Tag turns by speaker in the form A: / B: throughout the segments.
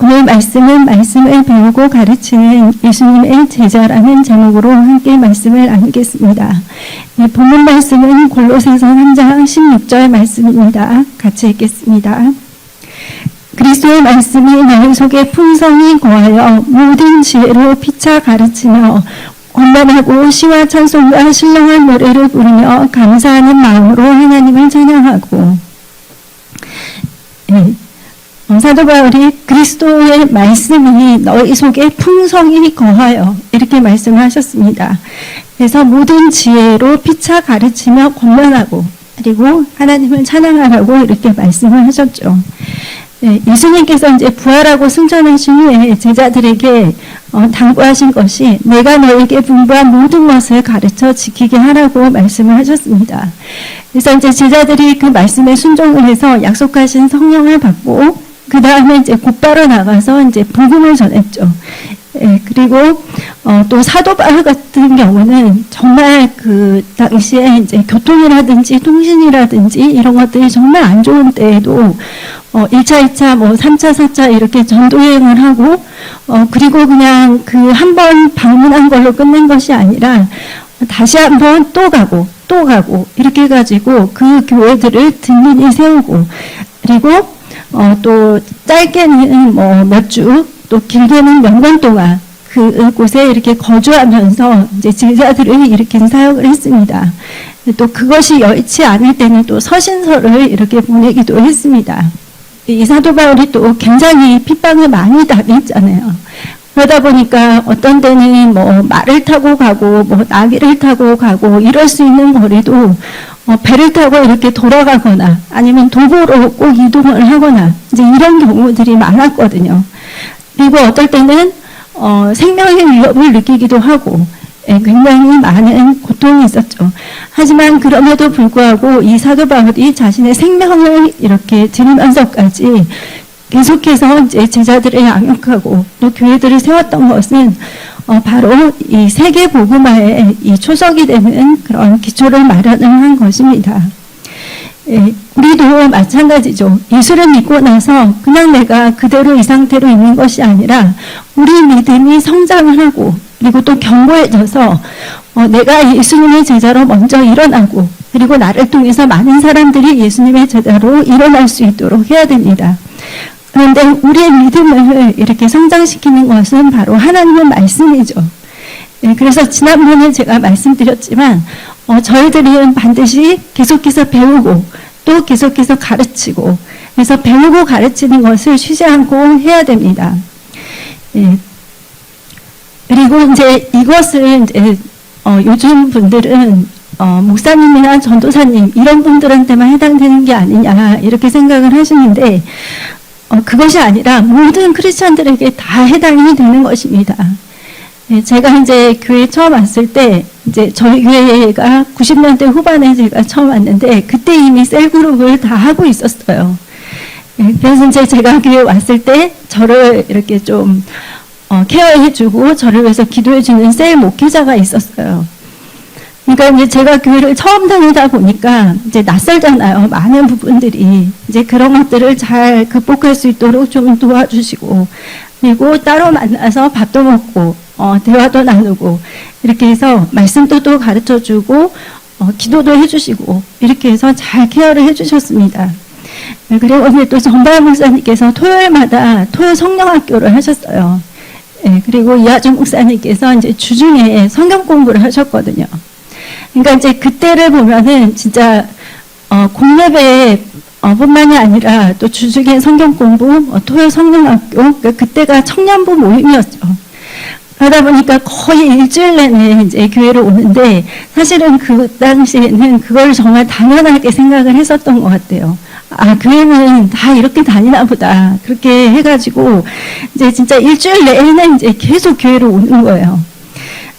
A: 오늘 말씀은 말씀을 배우고 가르치는 예수님의 제자라는 제목으로 함께 말씀을 나누겠습니다. 본문 말씀은 골로새서 3장 16절 말씀입니다. 같이 읽겠습니다. 그리스도의 말씀이 너희 속에 풍성히 거하여 모든 지혜로 피차 가르치며 권면하고 시와 찬송과 신령한 노래를 부르며 감사하는 마음으로 하나님을 찬양하고. 사도 바울이 그리스도의 말씀이 너희 속에 풍성히 거하여 이렇게 말씀하셨습니다. 그래서 모든 지혜로 피차 가르치며 권면하고 그리고 하나님을 찬양하라고 이렇게 말씀을 하셨죠. 예수님께서 이제 부활하고 승천하신 후에 제자들에게 당부하신 것이 내가 너에게 분부한 모든 것을 가르쳐 지키게 하라고 말씀을 하셨습니다. 그래서 이제 제자들이 그 말씀에 순종을 해서 약속하신 성령을 받고 그 다음에 이제 곧바로 나가서 이제 복음을 전했죠. 그리고 또 사도 바울 같은 경우는 정말 그 당시에 이제 교통이라든지 통신이라든지 이런 것들이 정말 안 좋은 때에도 1차, 2차, 3차, 4차 이렇게 전도여행을 하고 그리고 그냥 그 한 번 방문한 걸로 끝낸 것이 아니라 다시 한번 또 가고 이렇게 해가지고 그 교회들을 든든히 세우고 그리고 또 짧게는 몇 주, 또 길게는 몇 년 동안 그곳에 이렇게 거주하면서 이제 제자들을 일으킨 사역을 했습니다. 또 그것이 여의치 않을 때는 또 서신서를 이렇게 보내기도 했습니다. 이 사도 바울이 또 굉장히 핍박을 많이 당했잖아요. 그러다 보니까 어떤 때는 말을 타고 가고 나귀를 타고 가고 이럴 수 있는 거리도 배를 타고 이렇게 돌아가거나 아니면 도보로 꼭 이동을 하거나 이제 이런 경우들이 많았거든요. 그리고 어떨 때는 생명의 위협을 느끼기도 하고 굉장히 많은 고통이 있었죠. 하지만 그럼에도 불구하고 이 사도 바울이 자신의 생명을 이렇게 드리면서까지 계속해서 이제 제자들을 양육하고 또 교회들을 세웠던 것은 바로 이 세계 복음화의 이 초석이 되는 그런 기초를 마련을 한 것입니다. 우리도 마찬가지죠. 예수를 믿고 나서 그냥 내가 그대로 이 상태로 있는 것이 아니라 우리 믿음이 성장을 하고 그리고 또 견고해져서 내가 예수님의 제자로 먼저 일어나고 그리고 나를 통해서 많은 사람들이 예수님의 제자로 일어날 수 있도록 해야 됩니다. 그런데 우리의 믿음을 이렇게 성장시키는 것은 바로 하나님의 말씀이죠. 그래서 지난번에 제가 말씀드렸지만 저희들은 반드시 계속해서 배우고 또 계속해서 가르치고 그래서 배우고 가르치는 것을 쉬지 않고 해야 됩니다. 그리고 이제 이것을 이제 요즘 분들은 목사님이나 전도사님 이런 분들한테만 해당되는 게 아니냐 이렇게 생각을 하시는데 그것이 아니라 모든 크리스천들에게 다 해당이 되는 것입니다. 제가 이제 교회 처음 왔을 때 이제 저희 교회가 90년대 후반에 제가 처음 왔는데 그때 이미 셀그룹을 다 하고 있었어요. 그래서 이제 제가 교회 왔을 때 저를 이렇게 좀 케어해주고 저를 위해서 기도해주는 셀 목회자가 있었어요. 그러니까 이제 제가 교회를 처음 다니다 보니까 이제 낯설잖아요. 많은 부분들이 이제 그런 것들을 잘 극복할 수 있도록 좀 도와주시고 그리고 따로 만나서 밥도 먹고 대화도 나누고 이렇게 해서 말씀도 또 가르쳐주고 기도도 해주시고 이렇게 해서 잘 케어를 해주셨습니다. 그리고 오늘 또 정발 목사님께서 토요일마다 토요 성령학교를 하셨어요. 그리고 이하준 목사님께서 이제 주중에 성경 공부를 하셨거든요. 그러니까 이제 그때를 보면은 진짜 공예배 뿐만이 아니라 또 주중에 성경 공부, 토요 성령학교, 그러니까 그때가 청년부 모임이었죠. 그러다 보니까 거의 일주일 내내 이제 교회를 오는데 사실은 그 당시에는 그걸 정말 당연하게 생각을 했었던 것 같아요. 아, 교회는 다 이렇게 다니나 보다. 그렇게 해가지고 이제 진짜 일주일 내내 이제 계속 교회를 오는 거예요.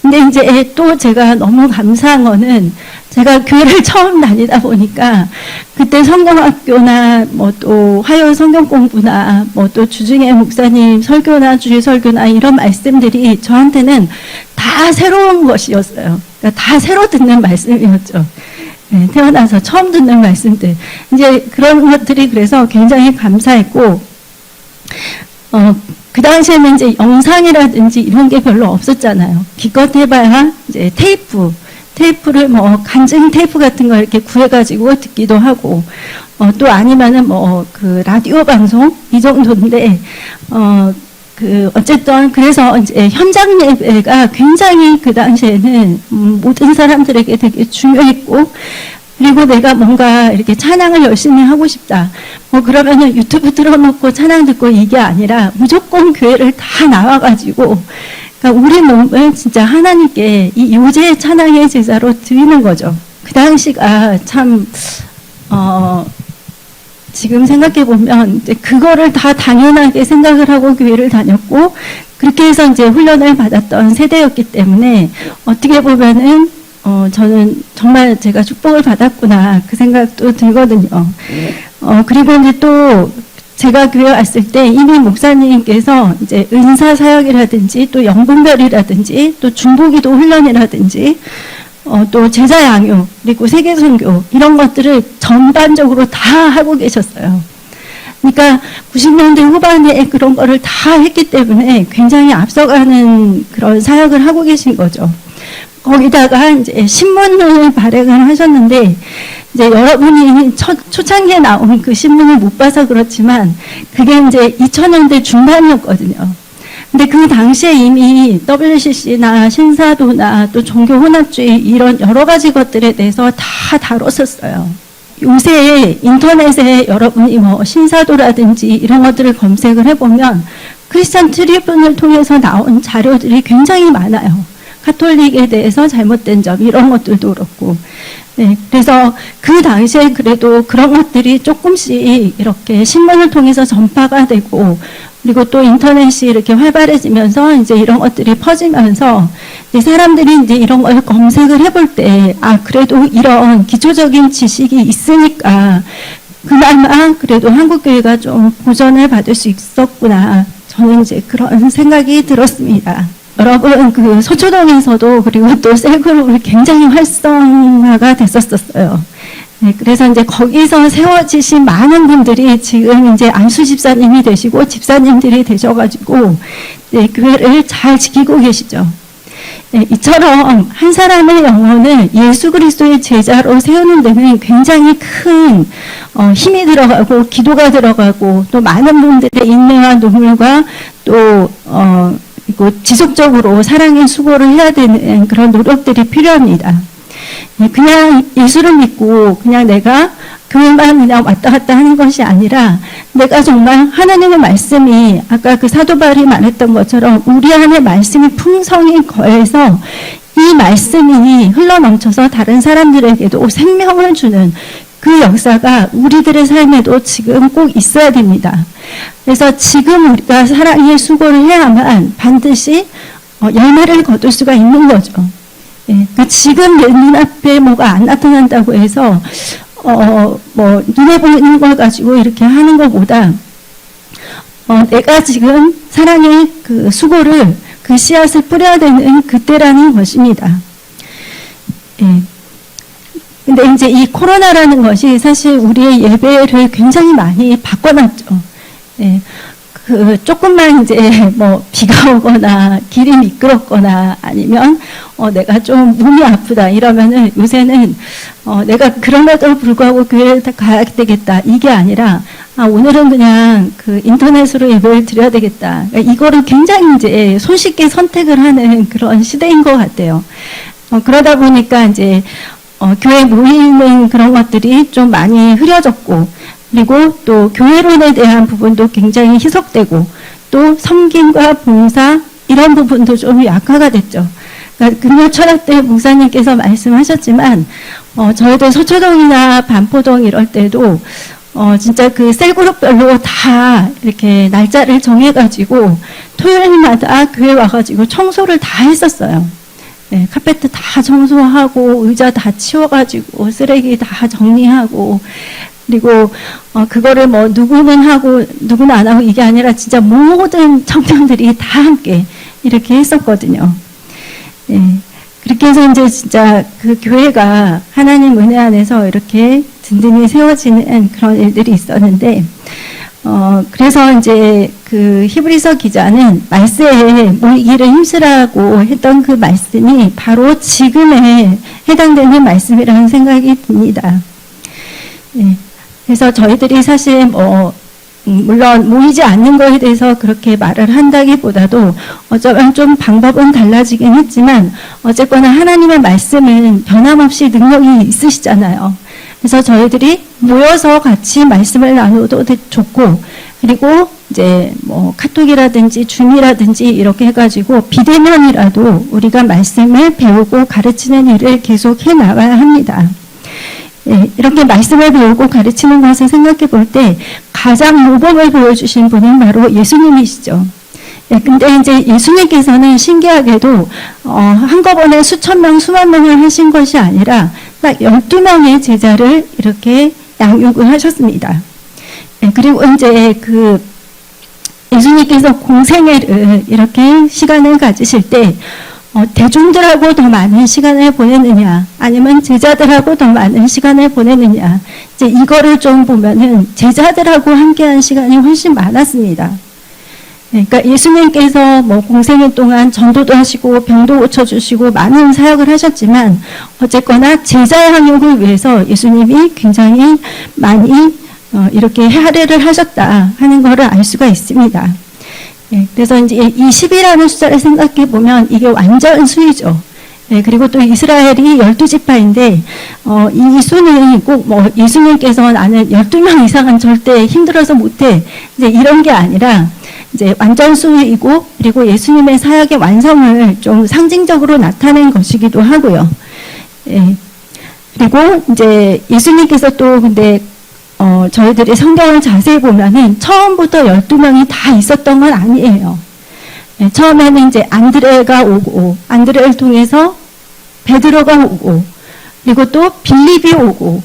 A: 근데 이제 또 제가 너무 감사한 거는 제가 교회를 처음 다니다 보니까 그때 성경학교나 또 화요 성경 공부나 또 주중에 목사님 설교나 주일 설교나 이런 말씀들이 저한테는 다 새로운 것이었어요. 그러니까 다 새로 듣는 말씀이었죠. 태어나서 처음 듣는 말씀들. 이제 그런 것들이 그래서 굉장히 감사했고, 그 당시에는 이제 영상이라든지 이런 게 별로 없었잖아요. 기껏 해봐야 이제 테이프를 뭐 간증 테이프 같은 거 이렇게 구해가지고 듣기도 하고, 또 아니면은 뭐 그 라디오 방송 이 정도인데, 어쨌든 그래서 이제 현장 예배가 굉장히 그 당시에는 모든 사람들에게 되게 중요했고, 그리고 내가 뭔가 이렇게 찬양을 열심히 하고 싶다. 그러면은 유튜브 틀어놓고 찬양 듣고 이게 아니라 무조건 교회를 다 나와가지고, 그러니까 우리 몸을 진짜 하나님께 이 요제의 찬양의 제사로 드리는 거죠. 그 당시가 참, 지금 생각해보면 이제 그거를 다 당연하게 생각을 하고 교회를 다녔고, 그렇게 해서 이제 훈련을 받았던 세대였기 때문에 어떻게 보면은 저는 정말 제가 축복을 받았구나 그 생각도 들거든요. 그리고 이제 또 제가 교회 왔을 때 이미 목사님께서 이제 은사 사역이라든지 또 영분별이라든지 또 중보기도 훈련이라든지 또 제자 양육 그리고 세계 선교 이런 것들을 전반적으로 다 하고 계셨어요. 그러니까 90년대 후반에 그런 거를 다 했기 때문에 굉장히 앞서가는 그런 사역을 하고 계신 거죠. 거기다가 이제 신문을 발행을 하셨는데, 이제 여러분이 초창기에 나온 그 신문을 못 봐서 그렇지만, 그게 이제 2000년대 중반이었거든요. 근데 그 당시에 이미 WCC나 신사도나 또 종교 혼합주의 이런 여러 가지 것들에 대해서 다 다뤘었어요. 요새 인터넷에 여러분이 뭐 신사도라든지 이런 것들을 검색을 해보면 크리스천 트리뷴을 통해서 나온 자료들이 굉장히 많아요. 카톨릭에 대해서 잘못된 점 이런 것들도 그렇고, 네, 그래서 그 당시에 그래도 그런 것들이 조금씩 이렇게 신문을 통해서 전파가 되고, 그리고 또 인터넷이 이렇게 활발해지면서 이제 이런 것들이 퍼지면서 이제 사람들이 이제 이런 걸 검색을 해볼 때, 그래도 이런 기초적인 지식이 있으니까 그나마 그래도 한국교회가 좀 보전을 받을 수 있었구나. 저는 이제 그런 생각이 들었습니다. 여러분, 그 서초동에서도 그리고 또 셀그룹이 굉장히 활성화가 됐었어요. 네, 그래서 이제 거기서 세워지신 많은 분들이 지금 이제 안수 집사님이 되시고 집사님들이 되셔가지고 네, 교회를 잘 지키고 계시죠. 네, 이처럼 한 사람의 영혼을 예수 그리스도의 제자로 세우는 데는 굉장히 큰 힘이 들어가고 기도가 들어가고 또 많은 분들의 인내와 눈물과 또 그리고 지속적으로 사랑의 수고를 해야 되는 그런 노력들이 필요합니다. 그냥 예수를 믿고 그냥 내가 교회만 그냥 왔다 갔다 하는 것이 아니라 내가 정말 하나님의 말씀이 아까 그 사도 바울이 말했던 것처럼 우리 안에 말씀이 풍성히 거해서 이 말씀이 흘러넘쳐서 다른 사람들에게도 생명을 주는 그 역사가 우리들의 삶에도 지금 꼭 있어야 됩니다. 그래서 지금 우리가 사랑의 수고를 해야만 반드시 열매를 거둘 수가 있는 거죠. 예, 그러니까 지금 내 눈앞에 뭐가 안 나타난다고 해서 뭐 눈에 보이는 걸 가지고 이렇게 하는 것보다 내가 지금 사랑의 그 수고를 그 씨앗을 뿌려야 되는 그때라는 것입니다. 예. 근데 이제 이 코로나라는 것이 사실 우리의 예배를 굉장히 많이 바꿔놨죠. 예. 조금만 이제 뭐 비가 오거나 길이 미끄럽거나 아니면 내가 좀 몸이 아프다 이러면은 요새는 내가 그럼에도 불구하고 교회를 가야 되겠다 이게 아니라 오늘은 그냥 그 인터넷으로 예배를 드려야 되겠다. 그러니까 이거를 굉장히 이제 손쉽게 선택을 하는 그런 시대인 것 같아요. 그러다 보니까 이제 교회 모이는 그런 것들이 좀 많이 흐려졌고, 그리고 또 교회론에 대한 부분도 굉장히 희석되고, 또 섬김과 봉사 이런 부분도 좀 약화가 됐죠. 그러니까 금요 철학 때 목사님께서 말씀하셨지만 저희들 서초동이나 반포동 이럴 때도 진짜 그 셀그룹별로 다 이렇게 날짜를 정해가지고 토요일마다 교회 와가지고 청소를 다 했었어요. 네, 카페트 다 청소하고 의자 다 치워가지고 쓰레기 다 정리하고 그리고 그거를 뭐 누구는 하고 누구는 안 하고 이게 아니라 진짜 모든 청년들이 다 함께 이렇게 했었거든요. 네, 그렇게 해서 이제 진짜 그 교회가 하나님 은혜 안에서 이렇게 든든히 세워지는 그런 일들이 있었는데 그래서 이제 그 히브리서 기자는 말세에 모이기를 힘쓰라고 했던 그 말씀이 바로 지금에 해당되는 말씀이라는 생각이 듭니다. 네. 그래서 저희들이 사실 물론 모이지 않는 거에 대해서 그렇게 말을 한다기보다도 어쩌면 좀 방법은 달라지긴 했지만 어쨌거나 하나님의 말씀은 변함없이 능력이 있으시잖아요. 그래서 저희들이 모여서 같이 말씀을 나누어도 좋고, 그리고 이제 카톡이라든지 줌이라든지 이렇게 해가지고 비대면이라도 우리가 말씀을 배우고 가르치는 일을 계속 해 나가야 합니다. 예, 이렇게 말씀을 배우고 가르치는 것을 생각해 볼 때 가장 모범을 보여주신 분은 바로 예수님이시죠. 예, 근데 이제 예수님께서는 신기하게도 한꺼번에 수천 명, 수만 명을 하신 것이 아니라 딱 12명의 제자를 이렇게 양육을 하셨습니다. 예, 그리고 이제 그 예수님께서 공생애를 이렇게 시간을 가지실 때 대중들하고 더 많은 시간을 보내느냐, 아니면 제자들하고 더 많은 시간을 보내느냐, 이제 이거를 좀 보면은 제자들하고 함께한 시간이 훨씬 많았습니다. 그러니까 예수님께서 공생애 동안 전도도 하시고 병도 고쳐주시고 많은 사역을 하셨지만 어쨌거나 제자 양육을 위해서 예수님이 굉장히 많이 이렇게 할애를 하셨다 하는 것을 알 수가 있습니다. 예, 그래서 이제 20이라는 숫자를 생각해 보면 이게 완전 수이죠. 예, 그리고 또 이스라엘이 12지파인데, 이 수는 꼭 예수님께서 나는 12명 이상은 절대 힘들어서 못해. 이제 이런 게 아니라, 이제 완전 수이고, 그리고 예수님의 사역의 완성을 좀 상징적으로 나타낸 것이기도 하고요. 예, 그리고 이제 예수님께서 또 근데 저희들이 성경을 자세히 보면은 처음부터 12명이 다 있었던 건 아니에요. 네, 처음에는 이제 안드레가 오고, 안드레를 통해서 베드로가 오고, 그리고 또 빌립이 오고,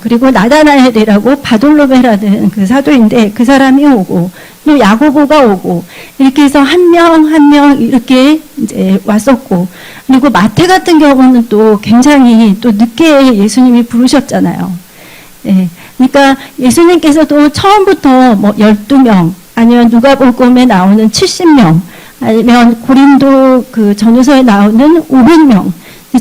A: 그리고 나다나엘이라고 바돌로메라는 그 사도인데 그 사람이 오고, 또 야고보가 오고, 이렇게 해서 한 명 한 명 이렇게 이제 왔었고, 그리고 마태 같은 경우는 또 굉장히 또 늦게 예수님이 부르셨잖아요. 네. 그러니까 예수님께서도 처음부터 12명, 아니면 누가복음에 나오는 70명, 아니면 고린도 그 전후서에 나오는 500명,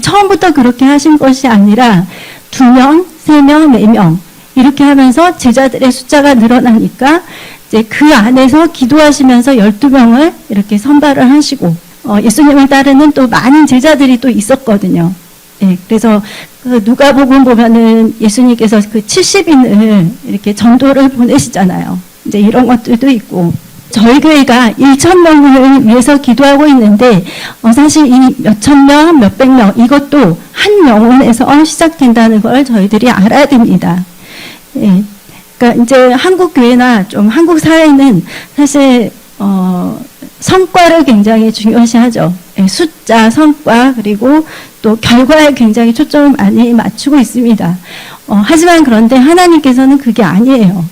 A: 처음부터 그렇게 하신 것이 아니라 2명, 3명, 4명 이렇게 하면서 제자들의 숫자가 늘어나니까 이제 그 안에서 기도하시면서 12명을 이렇게 선발을 하시고 예수님을 따르는 또 많은 제자들이 또 있었거든요. 네, 그래서 그 누가복음 보면은 예수님께서 그 70인을 이렇게 전도를 보내시잖아요. 이제 이런 것들도 있고, 저희 교회가 1,000명을 위해서 기도하고 있는데 사실 이 몇천 명, 몇백 명 이것도 한 영혼에서 시작된다는 걸 저희들이 알아야 됩니다. 네, 그러니까 이제 한국 교회나 좀 한국 사회는 사실 성과를 굉장히 중요시하죠. 네, 숫자, 성과, 그리고 또 결과에 굉장히 초점을 많이 맞추고 있습니다. 하지만 그런데 하나님께서는 그게 아니에요.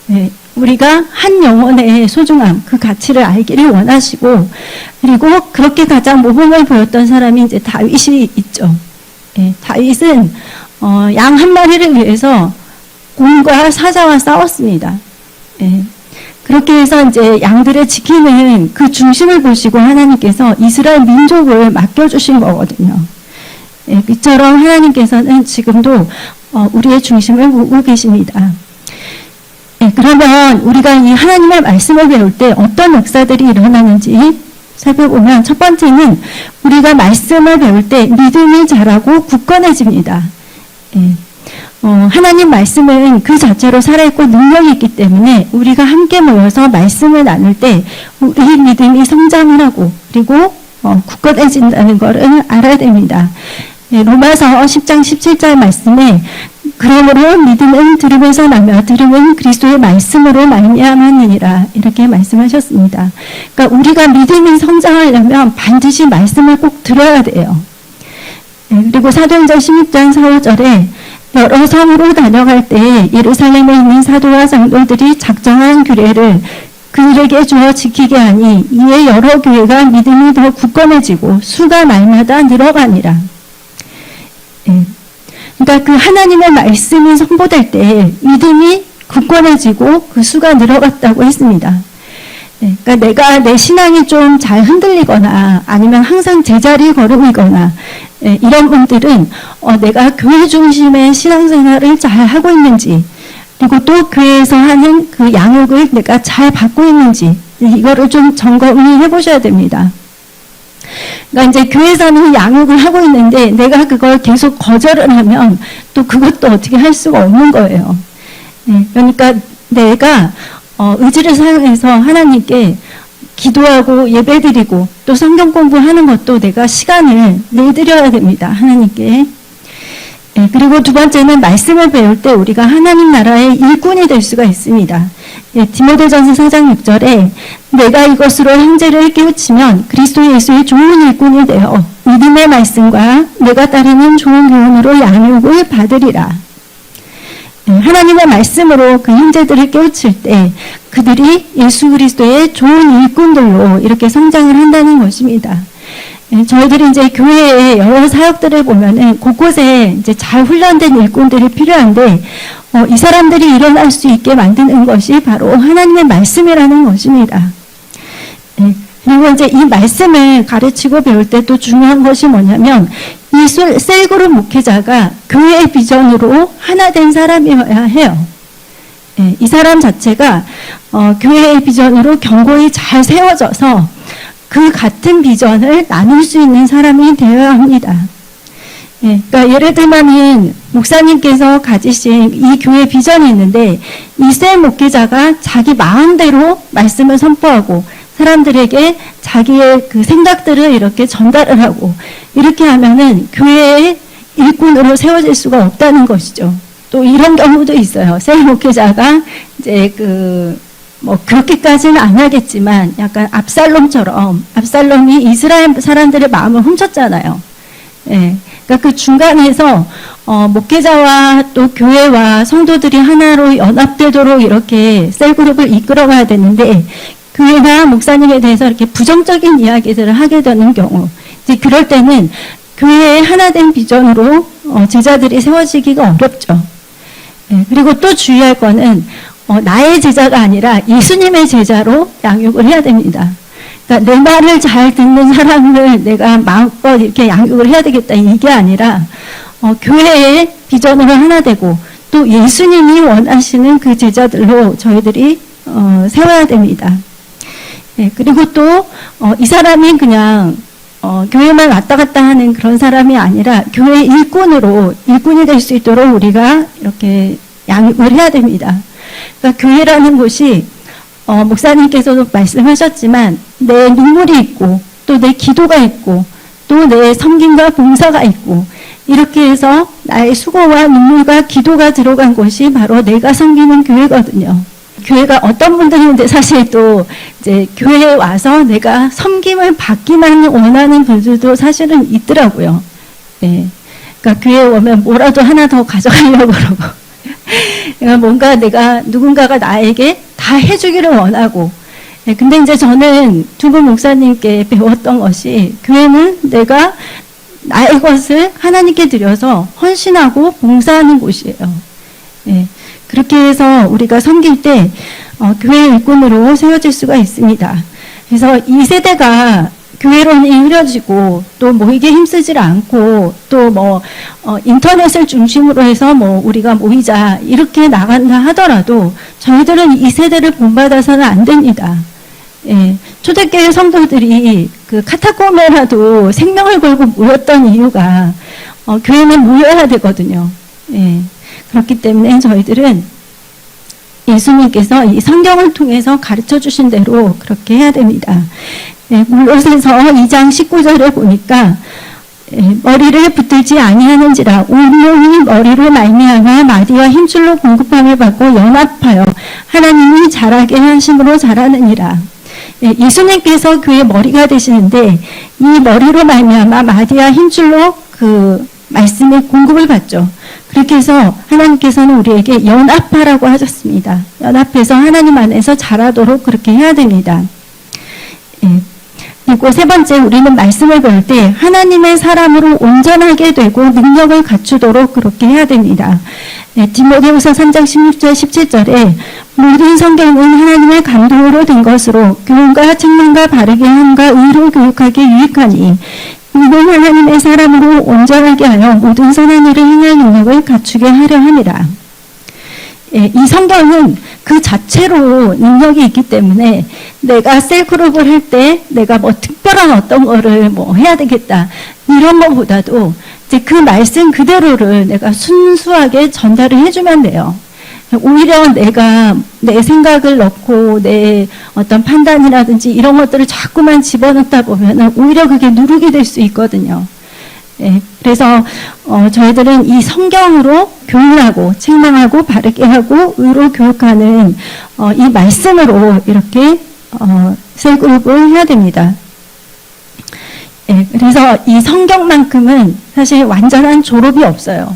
A: 네, 우리가 한 영혼의 소중함, 그 가치를 알기를 원하시고, 그리고 그렇게 가장 모범을 보였던 사람이 이제 다윗이 있죠. 네, 다윗은 양 한 마리를 위해서 곰과 사자와 싸웠습니다. 네, 그렇게 해서 이제 양들을 지키는 그 중심을 보시고 하나님께서 이스라엘 민족을 맡겨주신 거거든요. 예, 이처럼 하나님께서는 지금도 우리의 중심을 보고 계십니다. 예, 그러면 우리가 이 하나님의 말씀을 배울 때 어떤 역사들이 일어나는지 살펴보면 첫 번째는 우리가 말씀을 배울 때 믿음이 자라고 굳건해집니다. 예. 하나님 말씀은 그 자체로 살아있고 능력이 있기 때문에 우리가 함께 모여서 말씀을 나눌 때 우리 믿음이 성장을 하고 그리고 굳건해진다는 것을 알아야 됩니다. 네, 로마서 10장 17절 말씀에 그러므로 믿음은 들음에서 나며 들음은 그리스도의 말씀으로 말미암았느니라 이렇게 말씀하셨습니다. 그러니까 우리가 믿음이 성장하려면 반드시 말씀을 꼭 들어야 돼요. 네, 그리고 사도행전 16장 4, 5절에 여러 성으로 다녀갈 때 예루살렘에 있는 사도와 장로들이 작정한 규례를 그들에게 주어 지키게 하니 이에 여러 교회가 믿음이 더 굳건해지고 수가 날마다 늘어가니라. 예. 그러니까 그 하나님의 말씀이 선포될 때 믿음이 굳건해지고 그 수가 늘어갔다고 했습니다. 그러니까 내가 내 신앙이 좀 잘 흔들리거나 아니면 항상 제자리 걸음이거나 이런 분들은 내가 교회 중심의 신앙생활을 잘 하고 있는지, 그리고 또 교회에서 하는 그 양육을 내가 잘 받고 있는지 이거를 좀 점검해 보셔야 됩니다. 그러니까 이제 교회에서는 양육을 하고 있는데 내가 그걸 계속 거절을 하면 또 그것도 어떻게 할 수가 없는 거예요. 그러니까 내가 의지를 사용해서 하나님께 기도하고 예배드리고 또 성경 공부하는 것도 내가 시간을 내드려야 됩니다. 하나님께. 그리고 두 번째는 말씀을 배울 때 우리가 하나님 나라의 일꾼이 될 수가 있습니다. 디모데전서 4장 6절에 내가 이것으로 형제를 깨우치면 그리스도 예수의 좋은 일꾼이 되어 믿음의 말씀과 내가 따르는 좋은 교훈으로 양육을 받으리라. 하나님의 말씀으로 그 형제들을 깨우칠 때 그들이 예수 그리스도의 좋은 일꾼들로 이렇게 성장을 한다는 것입니다. 저희들이 이제 교회의 여러 사역들을 보면은 곳곳에 이제 잘 훈련된 일꾼들이 필요한데, 이 사람들이 일어날 수 있게 만드는 것이 바로 하나님의 말씀이라는 것입니다. 그리고 이제 이 말씀을 가르치고 배울 때 또 중요한 것이 뭐냐면, 이 셀그룹 목회자가 교회의 비전으로 하나 된 사람이어야 해요. 이 사람 자체가 교회의 비전으로 견고히 잘 세워져서 그 같은 비전을 나눌 수 있는 사람이 되어야 합니다. 그러니까 예를 들면은 목사님께서 가지신 이 교회 비전이 있는데 이 셀 목회자가 자기 마음대로 말씀을 선포하고 사람들에게 자기의 그 생각들을 이렇게 전달을 하고 이렇게 하면은 교회의 일꾼으로 세워질 수가 없다는 것이죠. 또 이런 경우도 있어요. 셀 목회자가 이제 그렇게까지는 안 하겠지만 약간 압살롬이 이스라엘 사람들의 마음을 훔쳤잖아요. 그러니까 그 중간에서 목회자와 또 교회와 성도들이 하나로 연합되도록 이렇게 셀그룹을 이끌어가야 되는데 교회가 목사님에 대해서 이렇게 부정적인 이야기들을 하게 되는 경우, 이제 그럴 때는 교회의 하나된 비전으로 제자들이 세워지기가 어렵죠. 그리고 또 주의할 거는 나의 제자가 아니라 예수님의 제자로 양육을 해야 됩니다. 그러니까 내 말을 잘 듣는 사람을 내가 마음껏 이렇게 양육을 해야 되겠다 이게 아니라 교회의 비전으로 하나 되고 또 예수님이 원하시는 그 제자들로 저희들이 세워야 됩니다. 그리고 또 이 사람이 그냥 교회만 왔다 갔다 하는 그런 사람이 아니라 교회 일꾼이 될 수 있도록 우리가 이렇게 양육을 해야 됩니다. 그러니까 교회라는 곳이 목사님께서도 말씀하셨지만 내 눈물이 있고 또 내 기도가 있고 또 내 섬김과 봉사가 있고 이렇게 해서 나의 수고와 눈물과 기도가 들어간 곳이 바로 내가 섬기는 교회거든요. 교회가 어떤 분들인데 사실 또 이제 교회에 와서 내가 섬김을 받기만 원하는 분들도 사실은 있더라고요. 그러니까 교회에 오면 뭐라도 하나 더 가져가려고 그러고 그러니까 뭔가 누군가가 나에게 다 해주기를 원하고. 근데 이제 저는 두 분 목사님께 배웠던 것이 교회는 내가 나의 것을 하나님께 드려서 헌신하고 봉사하는 곳이에요. 그렇게 해서 우리가 섬길 때 교회 일꾼으로 세워질 수가 있습니다. 그래서 이 세대가 교회론이 흐려지고 또 모이게 힘쓰질 않고 또 인터넷을 중심으로 해서 우리가 모이자 이렇게 나간다 하더라도 저희들은 이 세대를 본받아서는 안 됩니다. 초대교회 성도들이 그 카타콤에라도 생명을 걸고 모였던 이유가 교회는 모여야 되거든요. 그렇기 때문에 저희들은 예수님께서 이 성경을 통해서 가르쳐 주신 대로 그렇게 해야 됩니다. 골로새서 2장 19절에 보니까 머리를 붙들지 아니하는지라 온몸이 머리로 말미암아 마디와 힘줄로 공급함을 받고 연합하여 하나님이 자라게 하심으로 자라느니라. 예수님께서 그의 머리가 되시는데 이 머리로 말미암아 마디와 힘줄로 그 말씀의 공급을 받죠. 그렇게 해서 하나님께서는 우리에게 연합하라고 하셨습니다. 연합해서 하나님 안에서 자라도록 그렇게 해야 됩니다. 그리고 세 번째, 우리는 말씀을 배울 때 하나님의 사람으로 온전하게 되고 능력을 갖추도록 그렇게 해야 됩니다. 디모데후서 3장 16절 17절에 모든 성경은 하나님의 감동으로 된 것으로 교훈과 책망과 바르게 함과 의로 교육하기에 유익하니 이는 하나님의 사람으로 온전하게 하여 모든 선한 일을 행할 능력을 갖추게 하려 함이라. 이 성경은 그 자체로 능력이 있기 때문에 내가 셀그룹을 할 때 내가 뭐 특별한 어떤 거를 뭐 해야 되겠다 이런 것보다도 이제 그 말씀 그대로를 내가 순수하게 전달을 해주면 돼요. 오히려 내가 내 생각을 넣고 내 어떤 판단이라든지 이런 것들을 자꾸만 집어넣다 보면 오히려 그게 누룩이 될 수 있거든요. 그래서 저희들은 이 성경으로 교훈하고 책망하고 바르게 하고 의로 교육하는 이 말씀으로 이렇게 셀그룹을 해야 됩니다. 그래서 이 성경만큼은 사실 완전한 졸업이 없어요.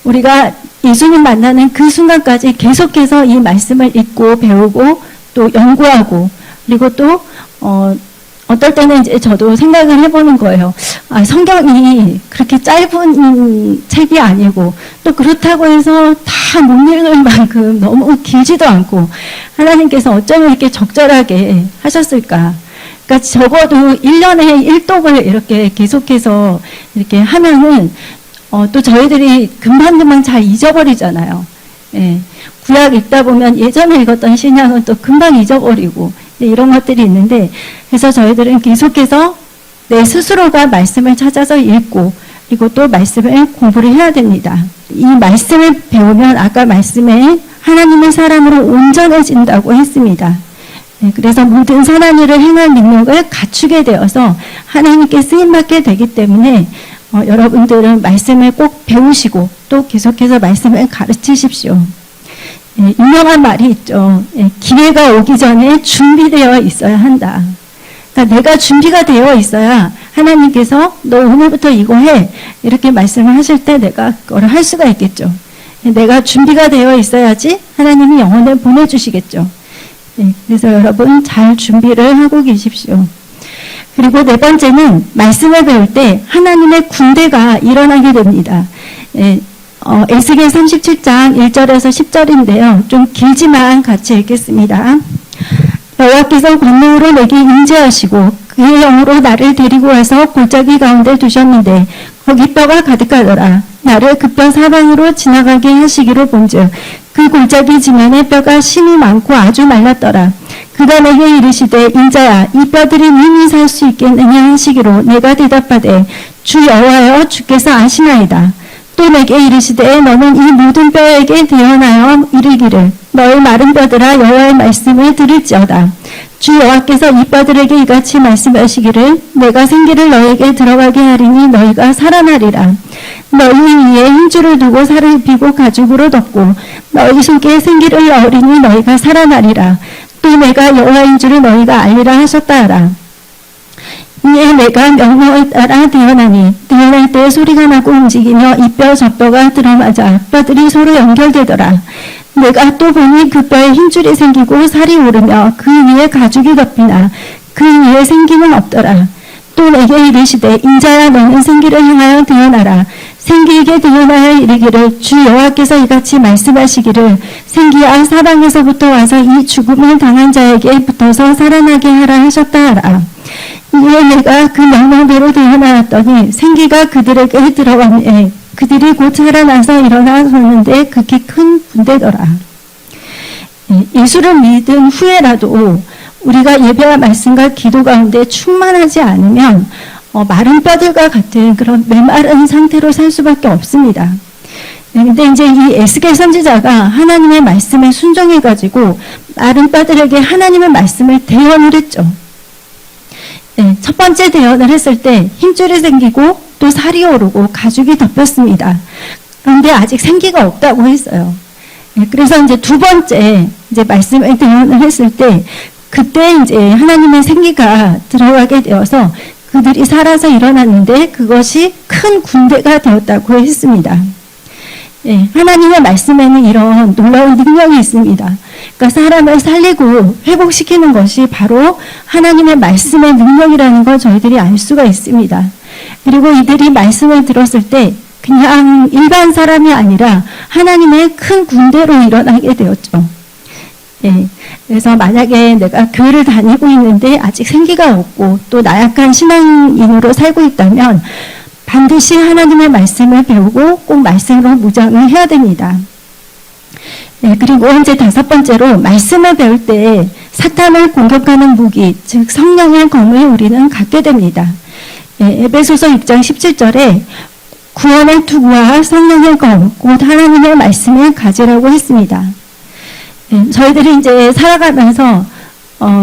A: 우리가 예수님 만나는 그 순간까지 계속해서 이 말씀을 읽고 배우고 또 연구하고 그리고 또 어떨 때는 이제 저도 생각을 해보는 거예요. 성경이 그렇게 짧은 책이 아니고 또 그렇다고 해서 다 못 읽을 만큼 너무 길지도 않고 하나님께서 어쩌면 이렇게 적절하게 하셨을까. 그러니까 적어도 1년에 1독을 이렇게 계속해서 이렇게 하면은 또 저희들이 금방금방 잘 잊어버리잖아요. 구약 읽다 보면 예전에 읽었던 신약은 또 금방 잊어버리고 이런 것들이 있는데 그래서 저희들은 계속해서 내 스스로가 말씀을 찾아서 읽고 그리고 또 말씀을 공부를 해야 됩니다. 이 말씀을 배우면 아까 말씀에 하나님의 사람으로 온전해진다고 했습니다. 그래서 모든 선한 일을 행할 능력을 갖추게 되어서 하나님께 쓰임받게 되기 때문에 여러분들은 말씀을 꼭 배우시고 또 계속해서 말씀을 가르치십시오. 유명한 말이 있죠. 기회가 오기 전에 준비되어 있어야 한다. 그러니까 내가 준비가 되어 있어야 하나님께서 너 오늘부터 이거 해 이렇게 말씀을 하실 때 내가 그걸 할 수가 있겠죠. 내가 준비가 되어 있어야지 하나님이 영혼을 보내주시겠죠. 그래서 여러분 잘 준비를 하고 계십시오. 그리고 네 번째는 말씀을 배울 때 하나님의 군대가 일어나게 됩니다. 에스겔 37장 1절에서 10절인데요. 좀 길지만 같이 읽겠습니다. 여호와께서 권능으로 내게 임재하시고 그의 영으로 나를 데리고 와서 골짜기 가운데 두셨는데 거기 뼈가 가득하더라. 나를 그 뼈 사방으로 지나가게 하시기로 본즉 그 골짜기 지면에 뼈가 심이 많고 아주 말랐더라. 그가 내게 이르시되 인자야 이 뼈들이 능히 살 수 있겠느냐 하시기로 내가 대답하되 주 여호와여 주께서 아시나이다. 또 내게 이르시되 너는 이 모든 뼈에게 대언하여 이르기를 너의 마른 뼈들아 여호와의 말씀을 들을지어다. 주 여호와께서 이 뼈들에게 이같이 말씀하시기를 내가 생기를 너에게 들어가게 하리니 너희가 살아나리라. 너희 위에 힘줄을 두고 살을 입히고 가죽으로 덮고 너희 속에 생기를 넣으리니 너희가 살아나리라. 또 내가 여호와인 줄을 너희가 알리라 하셨다 하라. 이에 내가 명령을 따라 대언하니 대언할 때 소리가 나고 움직이며 이 뼈 저 뼈가 들어맞아 뼈들이 서로 연결되더라. 내가 또 보니 그 뼈에 힘줄이 생기고 살이 오르며 그 위에 가죽이 덮이나 그 위에 생기는 없더라. 또 내게 이르시되 인자야 너는 생기를 향하여 대언하라. 생기에게 대언하여 이르기를 주 여호와께서 이같이 말씀하시기를 생기야 사방에서부터 와서 이 죽음을 당한 자에게 붙어서 살아나게 하라 하셨다 하라. 이에 내가 그 명령대로 대언하였더니 생기가 그들에게 들어가매 그들이 곧 살아나서 일어나 섰는데 극히 큰 군대더라. 예수를 믿은 후에라도 우리가 예배와 말씀과 기도 가운데 충만하지 않으면 마른 뼈들과 같은 그런 메마른 상태로 살 수밖에 없습니다. 근데 이제 이 에스겔 선지자가 하나님의 말씀에 순종해가지고 마른 뼈들에게 하나님의 말씀을 대언을 했죠. 첫 번째 대언을 했을 때 힘줄이 생기고 또 살이 오르고 가죽이 덮였습니다. 그런데 아직 생기가 없다고 했어요. 그래서 이제 두 번째 이제 말씀을 대언을 했을 때 그때 이제 하나님의 생기가 들어가게 되어서 그들이 살아서 일어났는데 그것이 큰 군대가 되었다고 했습니다. 예, 하나님의 말씀에는 이런 놀라운 능력이 있습니다. 그러니까 사람을 살리고 회복시키는 것이 바로 하나님의 말씀의 능력이라는 걸 저희들이 알 수가 있습니다. 그리고 이들이 말씀을 들었을 때 그냥 일반 사람이 아니라 하나님의 큰 군대로 일어나게 되었죠. 예, 그래서 만약에 내가 교회를 다니고 있는데 아직 생기가 없고 또 나약한 신앙인으로 살고 있다면 반드시 하나님의 말씀을 배우고 꼭 말씀으로 무장을 해야 됩니다. 네, 그리고 이제 5번째로 말씀을 배울 때 사탄을 공격하는 무기, 즉 성령의 검을 우리는 갖게 됩니다. 네, 에베소서 6장 17절에 구원의 투구와 성령의 검, 곧 하나님의 말씀을 가지라고 했습니다. 네, 저희들이 이제 살아가면서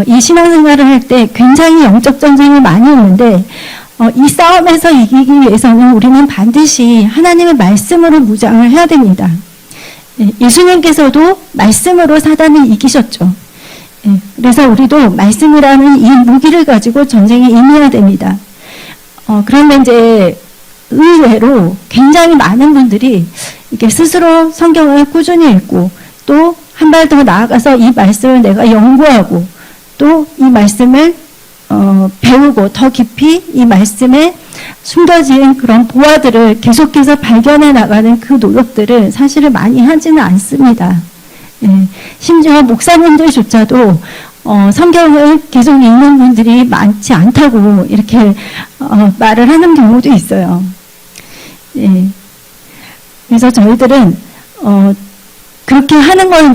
A: 이 신앙생활을 할 때 굉장히 영적 전쟁이 많이 있는데 이 싸움에서 이기기 위해서는 우리는 반드시 하나님의 말씀으로 무장을 해야 됩니다. 예수님께서도 말씀으로 사단을 이기셨죠. 그래서 우리도 말씀이라는 이 무기를 가지고 전쟁에 임해야 됩니다. 그런데 이제 의외로 굉장히 많은 분들이 이렇게 스스로 성경을 꾸준히 읽고 또 한 발 더 나아가서 이 말씀을 내가 연구하고 또 이 말씀을 배우고 더 깊이 이 말씀에 숨겨진 그런 보화들을 계속해서 발견해 나가는 그 노력들을 사실은 많이 하지는 않습니다. 예, 심지어 목사님들조차도 성경을 계속 읽는 분들이 많지 않다고 이렇게 말을 하는 경우도 있어요. 예, 그래서 저희들은 그렇게 하는 걸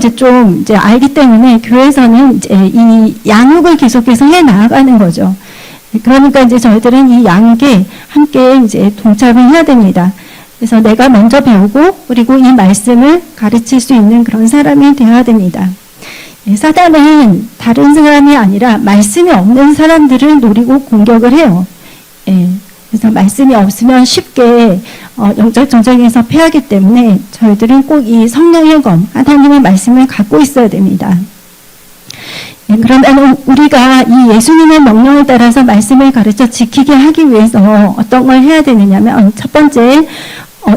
A: 이제 알기 때문에 교회에서는 이제 이 양육을 계속해서 해 나가는 거죠. 그러니까 이제 저희들은 이 양육에 함께 이제 동참을 해야 됩니다. 그래서 내가 먼저 배우고 그리고 이 말씀을 가르칠 수 있는 그런 사람이 되어야 됩니다. 사단은 다른 사람이 아니라 말씀이 없는 사람들을 노리고 공격을 해요. 그래서 말씀이 없으면 쉽게 영적 전쟁에서 패하기 때문에 저희들은 꼭 이 성령의 검, 하나님의 말씀을 갖고 있어야 됩니다. 그러면 우리가 이 예수님의 명령을 따라서 말씀을 가르쳐 지키게 하기 위해서 어떤 걸 해야 되느냐면 첫 번째,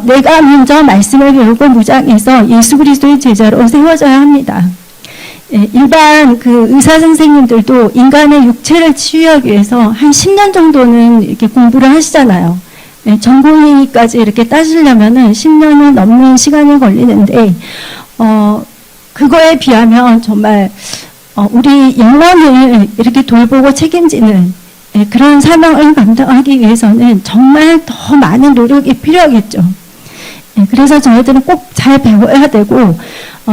A: 내가 먼저 말씀을 배우고 무장해서 예수 그리스도의 제자로 세워져야 합니다. 일반 그 의사 선생님들도 인간의 육체를 치유하기 위해서 한 10년 정도는 이렇게 공부를 하시잖아요. 전공의까지 이렇게 따시려면은 10년이 넘는 시간이 걸리는데, 그거에 비하면 정말, 우리 영혼을 이렇게 돌보고 책임지는 그런 사명을 감당하기 위해서는 정말 더 많은 노력이 필요하겠죠. 그래서 저희들은 꼭 잘 배워야 되고,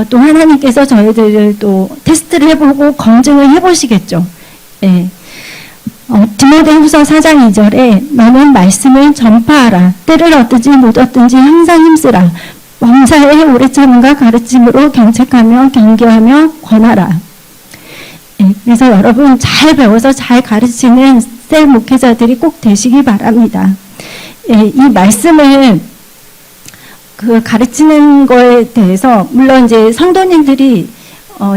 A: 또 하나님께서 저희들을 또 테스트를 해보고 검증을 해보시겠죠. 디모데후서 4장 2절에 너는 말씀을 전파하라. 때를 얻든지 못 얻든지 항상 힘쓰라. 범사에 오래 참음과 가르침으로 경책하며 경계하며 권하라. 그래서 여러분 잘 배워서 잘 가르치는 셀 목회자들이 꼭 되시기 바랍니다. 이 말씀을 가르치는 거에 대해서 물론 이제 성도님들이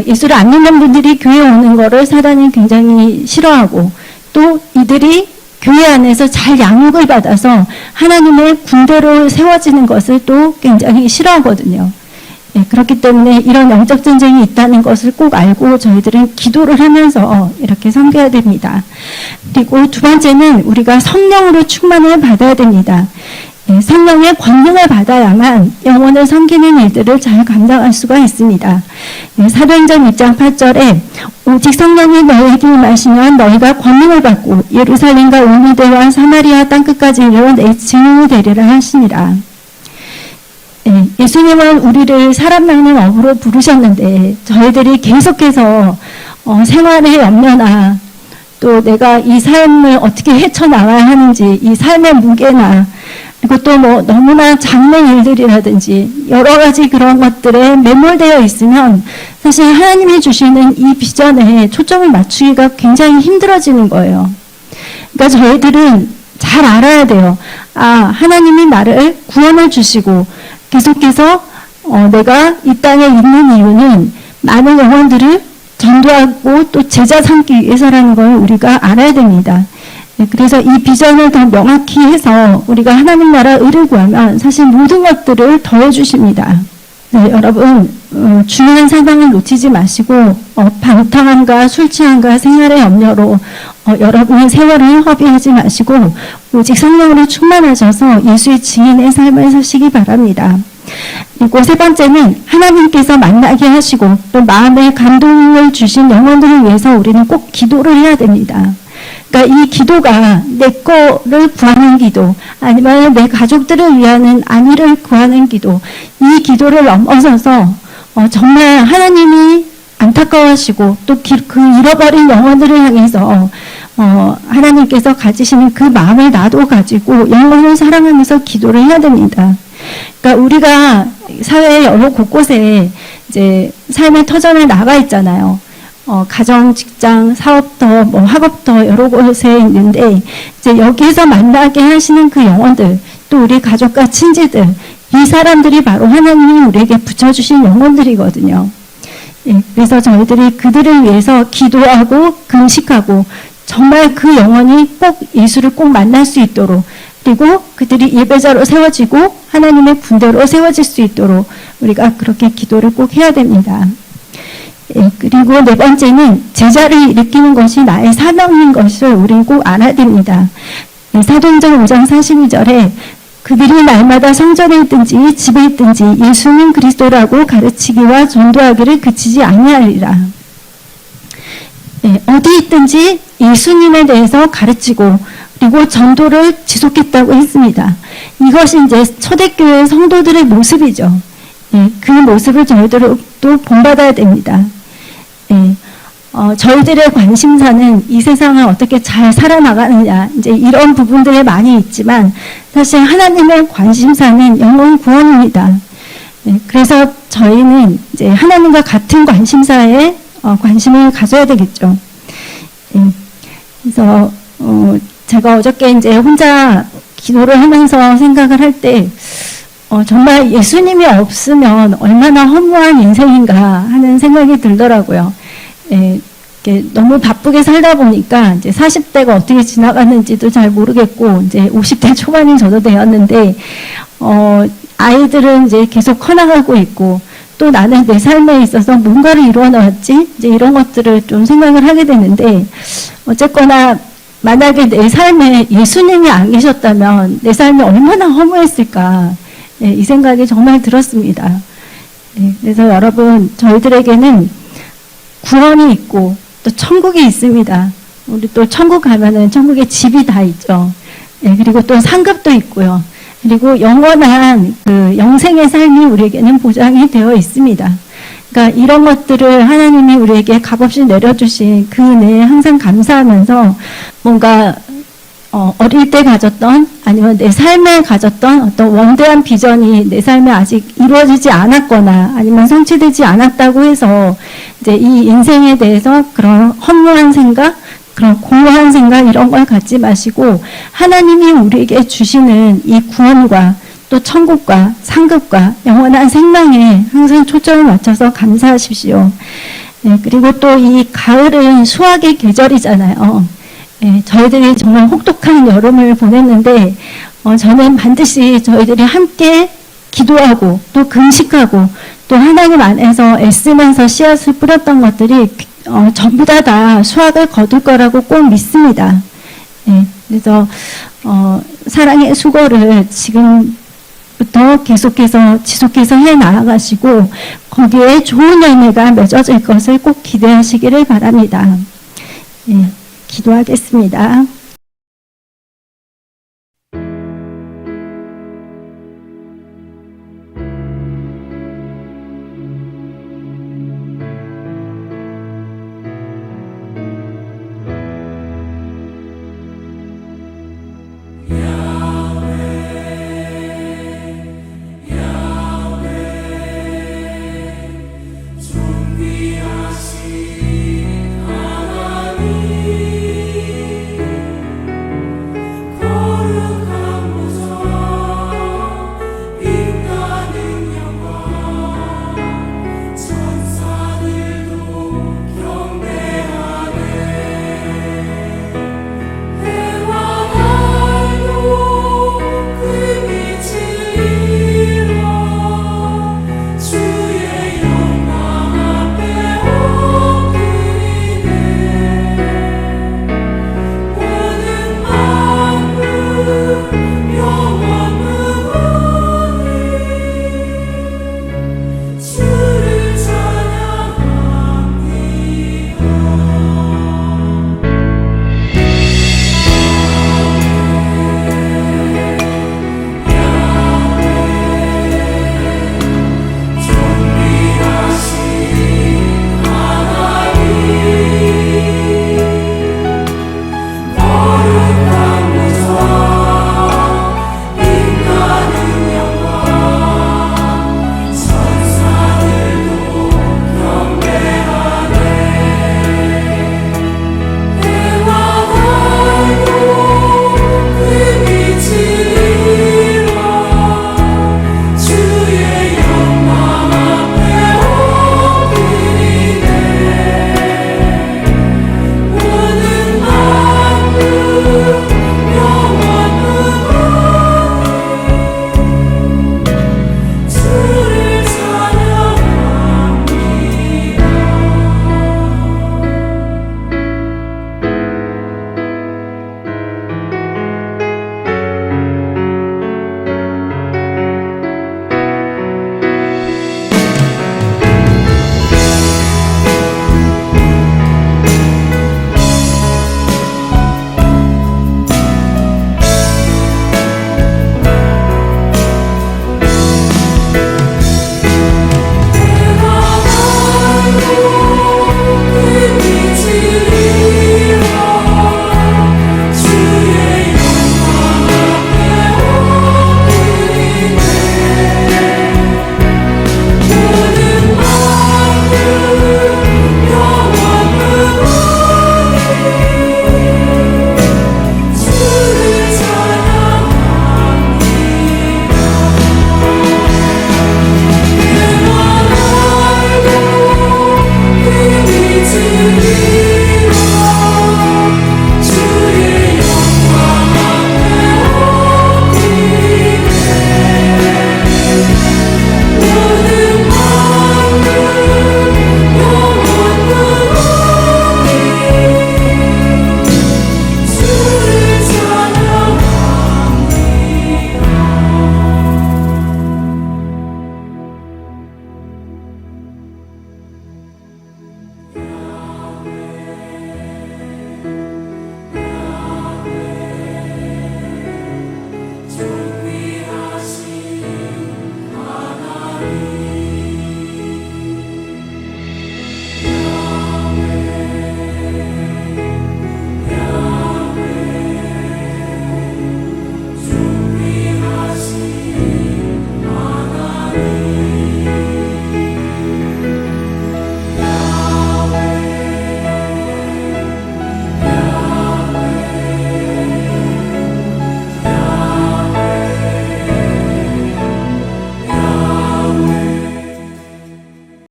A: 예수를 안 믿는 분들이 교회에 오는 거를 사단이 굉장히 싫어하고 또 이들이 교회 안에서 잘 양육을 받아서 하나님의 군대로 세워지는 것을 또 굉장히 싫어하거든요. 그렇기 때문에 이런 영적 전쟁이 있다는 것을 꼭 알고 저희들은 기도를 하면서 이렇게 섬겨야 됩니다. 그리고 두 번째는 우리가 성령으로 충만을 받아야 됩니다. 성령의 권능을 받아야만 영혼을 섬기는 일들을 잘 감당할 수가 있습니다. 사도행전 6장 8절에 오직 성령이 너희에게 임하시면 너희가 권능을 받고 예루살렘과 온 유대와 사마리아 땅끝까지 이르러 내 증인이 되리라 하시니라. 예수님은 우리를 사람 낳는 업으로 부르셨는데 저희들이 계속해서 생활의 염려나 또 내가 이 삶을 어떻게 헤쳐나가야 하는지 이 삶의 무게나 그리고 또 너무나 작은 일들이라든지 여러 가지 그런 것들에 매몰되어 있으면 사실 하나님이 주시는 이 비전에 초점을 맞추기가 굉장히 힘들어지는 거예요. 그러니까 저희들은 잘 알아야 돼요. 하나님이 나를 구원을 주시고 계속해서 내가 이 땅에 있는 이유는 많은 영혼들을 전도하고 또 제자 삼기 위해서라는 걸 우리가 알아야 됩니다. 그래서 이 비전을 더 명확히 해서 우리가 하나님 나라 의를 구하면 사실 모든 것들을 더해 주십니다. 네, 여러분 중요한 상황을 놓치지 마시고 방탕함과 술 취함과 생활의 염려로 여러분의 세월을 허비하지 마시고 오직 성령으로 충만하셔서 예수의 증인의 삶을 사시기 바랍니다. 그리고 세 번째는 하나님께서 만나게 하시고 또 마음에 감동을 주신 영혼들을 위해서 우리는 꼭 기도를 해야 됩니다. 그러니까 이 기도가 내 거를 구하는 기도, 아니면 내 가족들을 위하는 안위를 구하는 기도, 이 기도를 넘어서서 정말 하나님이 안타까워하시고 또 그 잃어버린 영혼들을 향해서 하나님께서 가지시는 그 마음을 나도 가지고 영혼을 사랑하면서 기도를 해야 됩니다. 그러니까 우리가 사회 여러 곳곳에 이제 삶의 터전에 나가 있잖아요. 가정, 직장, 사업터, 학업터 여러 곳에 있는데 이제 여기에서 만나게 하시는 그 영혼들, 또 우리 가족과 친지들, 이 사람들이 바로 하나님이 우리에게 붙여주신 영혼들이거든요. 예, 그래서 저희들이 그들을 위해서 기도하고 금식하고 정말 그 영혼이 꼭 예수를 꼭 만날 수 있도록, 그리고 그들이 예배자로 세워지고 하나님의 군대로 세워질 수 있도록 우리가 그렇게 기도를 꼭 해야 됩니다. 예, 그리고 네 번째는 제자를 일으키는 것이 나의 사명인 것을 우리는 꼭 알아야 됩니다. 예, 사도행전 5장 42절에 그들이 날마다 성전에 있든지 집에 있든지 예수는 그리스도라고 가르치기와 전도하기를 그치지 아니하리라. 예, 어디 있든지 예수님에 대해서 가르치고 그리고 전도를 지속했다고 했습니다. 이것이 이제 초대교회 성도들의 모습이죠. 예, 그 모습을 저희들도 본받아야 됩니다. 예, 저희들의 관심사는 이 세상을 어떻게 잘 살아나가느냐, 이제 이런 부분들에 많이 있지만, 사실 하나님의 관심사는 영혼 구원입니다. 예, 그래서 저희는 이제 하나님과 같은 관심사에 관심을 가져야 되겠죠. 예, 그래서, 제가 어저께 이제 혼자 기도를 하면서 생각을 할 때, 정말 예수님이 없으면 얼마나 허무한 인생인가 하는 생각이 들더라고요. 예, 너무 바쁘게 살다 보니까 이제 40대가 어떻게 지나갔는지도 잘 모르겠고, 이제 50대 초반이 저도 되었는데, 아이들은 이제 계속 커나가고 있고, 또 나는 내 삶에 있어서 뭔가를 이루어 나왔지? 이제 이런 것들을 좀 생각을 하게 되는데, 어쨌거나, 만약에 내 삶에 예수님이 안 계셨다면 내 삶이 얼마나 허무했을까. 예, 이 생각이 정말 들었습니다. 예, 그래서 여러분, 저희들에게는 구원이 있고 또 천국이 있습니다. 우리 또 천국 가면은 천국에 집이 다 있죠. 예, 그리고 또 상급도 있고요. 그리고 영원한 그 영생의 삶이 우리에게는 보장이 되어 있습니다. 그러니까 이런 것들을 하나님이 우리에게 값없이 내려주신 그 은혜에 항상 감사하면서 뭔가 어릴 때 가졌던 아니면 내 삶에 가졌던 어떤 원대한 비전이 내 삶에 아직 이루어지지 않았거나 아니면 성취되지 않았다고 해서 이제 이 인생에 대해서 그런 허무한 생각, 그런 공허한 생각 이런 걸 갖지 마시고 하나님이 우리에게 주시는 이 구원과 또 천국과 상급과 영원한 생명에 항상 초점을 맞춰서 감사하십시오. 네, 그리고 또 이 가을은 수확의 계절이잖아요. 네, 저희들이 정말 혹독한 여름을 보냈는데 저는 반드시 저희들이 함께 기도하고 또 금식하고 또 하나님 안에서 애쓰면서 씨앗을 뿌렸던 것들이 전부 다 수확을 거둘 거라고 꼭 믿습니다. 네, 그래서 사랑의 수고를 지금 부터 계속해서 지속해서 해 나아가시고 거기에 좋은 열매가 맺어질 것을 꼭 기대하시기를 바랍니다. 예, 기도하겠습니다.